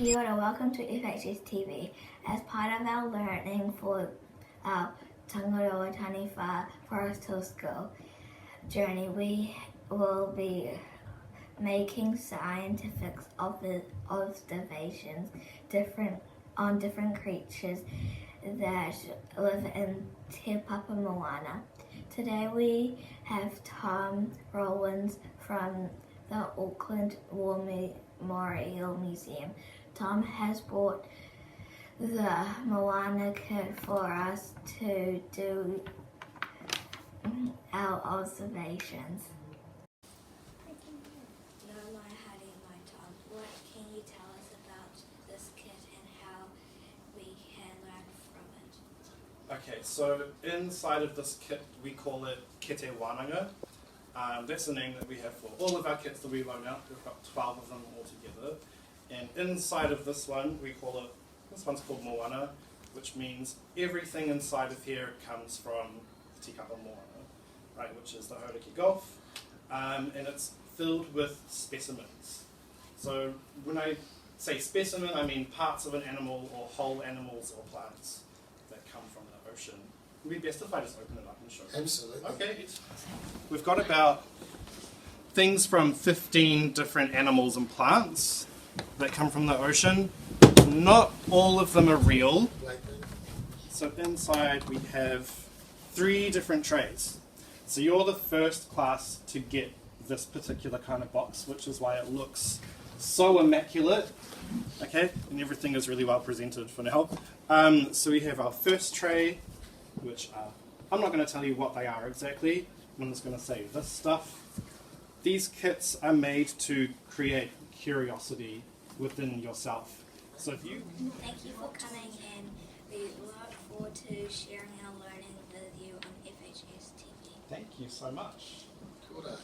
Kia ora, welcome to FHS TV. As part of our learning for our Tangaroa Taniwha Forest Hill School journey, we will be making scientific observations on different creatures that live in Te Papa Moana. Today we have Tom Rollins from the Auckland War Memorial Museum. Tom has brought the Moana kit for us to do our observations. Tom, what can you tell us about this kit and how we can learn from it? Okay, so inside of this kit we call it Kite Wānanga. That's the name that we have for all of our kits that we loan out. We've got 12 of them all together. And inside of this one, this one's called Moana, which means everything inside of here comes from Te Kapa Moana, right, which is the Hauraki Gulf, and it's filled with specimens. So when I say specimen, I mean parts of an animal or whole animals or plants that come from the ocean. It would be best if I just open it up and show you. Absolutely. Okay, we've got about things from 15 different animals and plants that come from the ocean. Not all of them are real. So inside we have 3 different trays. So you're the first class to get this particular kind of box, which is why it looks so immaculate. Okay, and everything is really well presented for now. So we have our first tray, which I'm not going to tell you what they are exactly. I'm just going to say this stuff. These kits are made to create curiosity within yourself. So if you... Thank you for coming, and we look forward to sharing our learning with you on FHS TV. Thank you so much. Kia ora.